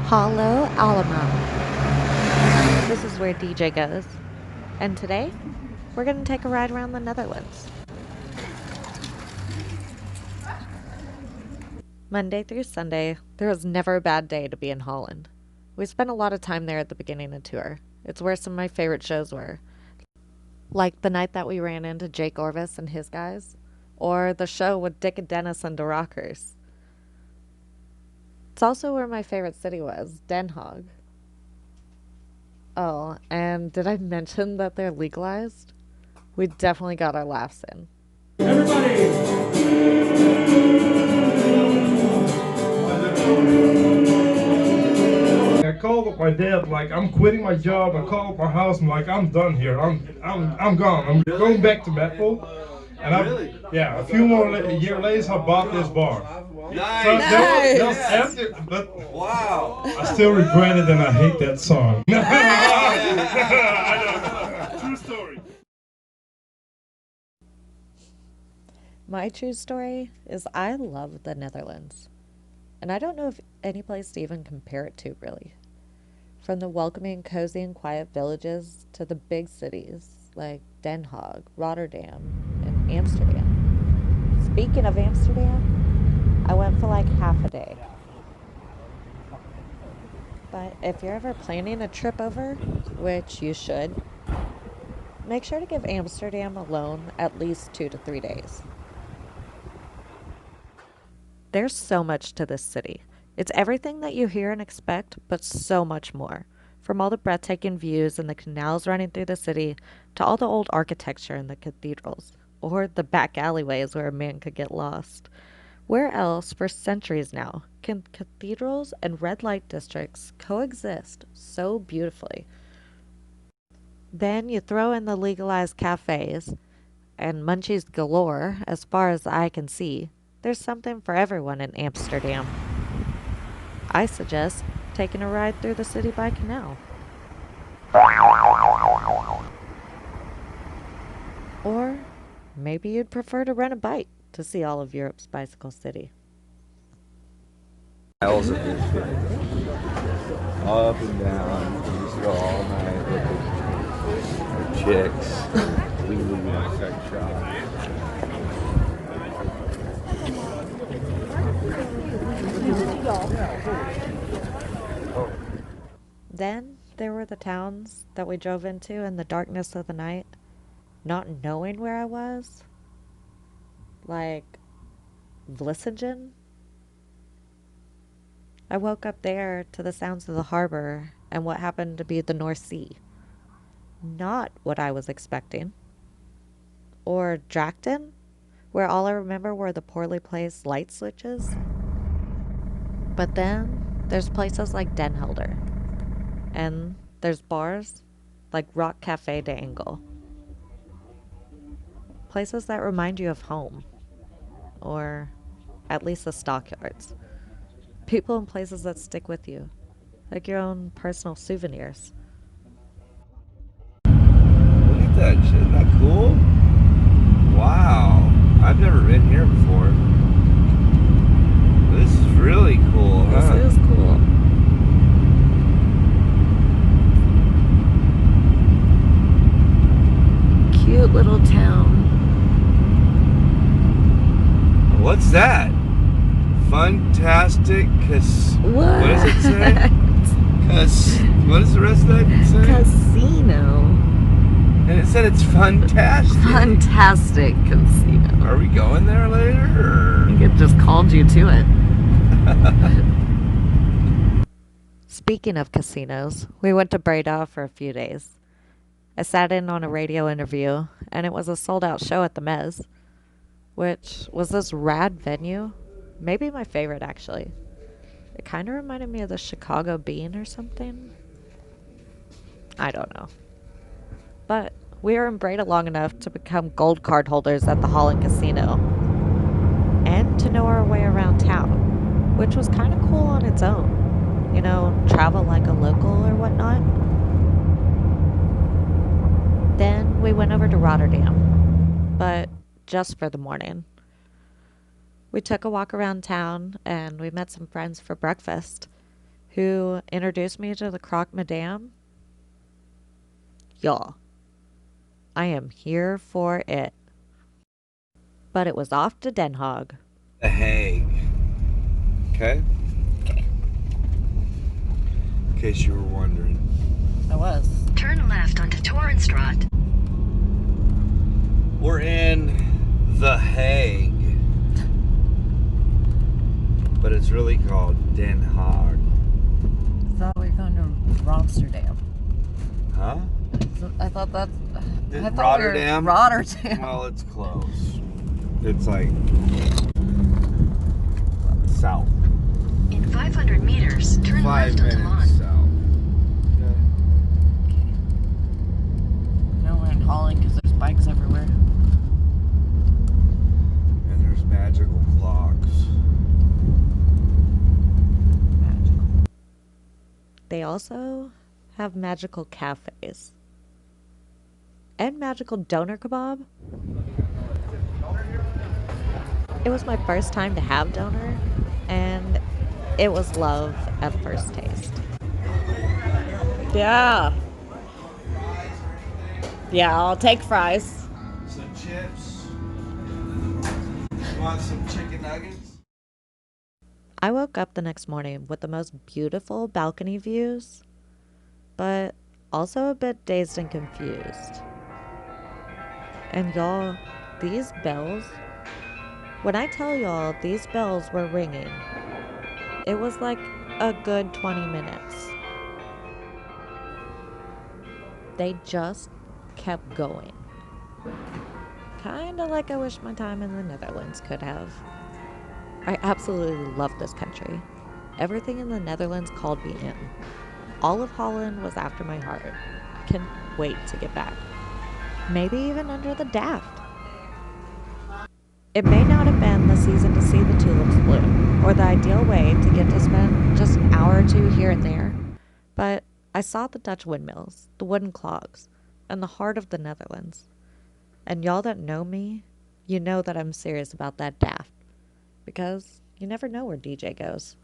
Hollow Alamo. This is where DJ goes. And today, we're going to take a ride around the Netherlands. Monday through Sunday, there was never a bad day to be in Holland. We spent a lot of time there at the beginning of the tour. It's where some of my favorite shows were. Like the night that we ran into Jake Orvis and his guys, or the show with Dick and Dennis and the Rockers. It's also where my favorite city was, Den Hague. Oh, and did I mention that they're legalized? We definitely got our laughs in. I called up my dad, like, I'm quitting my job. I called up my house, I'm like, I'm done here. I'm gone. I'm going back to Bethel. And a few more year later, I bought this bar. Nice. So Nice. that was after, but Wow. I still regret it and I hate that song. I know. True story. My true story is I love the Netherlands. And I don't know if any place to even compare it to, really. From the welcoming, cozy, and quiet villages to the big cities like Den Haag, Rotterdam, and Amsterdam. Speaking of Amsterdam, I went for like half a day. But if you're ever planning a trip over, which you should, make sure to give Amsterdam a loan at least 2 to 3 days. There's so much to this city. It's everything that you hear and expect, but so much more. From all the breathtaking views and the canals running through the city, to all the old architecture and the cathedrals, or the back alleyways where a man could get lost. Where else, for centuries now, can cathedrals and red light districts coexist so beautifully? Then you throw in the legalized cafes, and munchies galore as far as the eye can see. There's something for everyone in Amsterdam. I suggest taking a ride through the city by canal. Or maybe you'd prefer to rent a bike to see all of Europe's bicycle city. Miles of this shit. Up and down. You can just go all night with the chicks. We leave in a sex shop. Then there were the towns that we drove into in the darkness of the night, not knowing where I was. Like Vlissingen. I woke up there to the sounds of the harbor and what happened to be the North Sea. Not what I was expecting. Or Drachten, where all I remember were the poorly placed light switches. But then there's places like Den Helder. And there's bars like Rock Cafe de Engel. Places that remind you of home. Or at least the stockyards. People and places that stick with you. Like your own personal souvenirs. Look at that shit. Isn't that cool? Wow. I've never been here before. This is really cool, huh? This is cool. Cute little town. What's that? Fantastic What? What does it say? What does the rest of that say? Casino. And it said it's fantastic. Fantastic casino. Are we going there later? Or? I think it just called you to it. Speaking of casinos, we went to Breda for a few days. I sat in on a radio interview, and it was a sold-out show at the Mez, which was this rad venue. Maybe my favorite, actually. It kind of reminded me of the Chicago Bean or something. I don't know. But we were in Breda long enough to become gold card holders at the Holland Casino. And to know our way around town, which was kind of cool on its own. You know, travel like a local or whatnot. Then we went over to Rotterdam, but just for the morning. We took a walk around town and we met some friends for breakfast who introduced me to the Croque Madame. Y'all, I am here for it. But it was off to Den Hague. The Hague. Okay? In case you were wondering. I was. Turn left onto Torenstraat. We're in The Hague. But it's really called Den Haag. I thought we were going to Rotterdam. Huh? I thought that's... I thought Rotterdam? We were Rotterdam. Well, it's close. It's like south. In 500 meters, turn 5 left onto minutes Holland. south. Now we're in Holland because there's bikes everywhere. And there's magical clocks. They also have magical cafes. And magical doner kebab. It was my first time to have doner, and it was love at first taste. Yeah. Yeah, I'll take fries. Some chips. You want some chicken nuggets? I woke up the next morning with the most beautiful balcony views, but also a bit dazed and confused. And y'all, these bells, when I tell y'all these bells were ringing, it was like a good 20 minutes. They just kept going. Kinda like I wish my time in the Netherlands could have. I absolutely love this country. Everything in the Netherlands called me in. All of Holland was after my heart. I can't wait to get back. Maybe even under the Daft. It may not have been the season to see the tulips bloom, or the ideal way to get to spend just an hour or two here and there, but I saw the Dutch windmills, the wooden clogs, and the heart of the Netherlands. And y'all that know me, you know that I'm serious about that Daft, because you never know where DJ goes.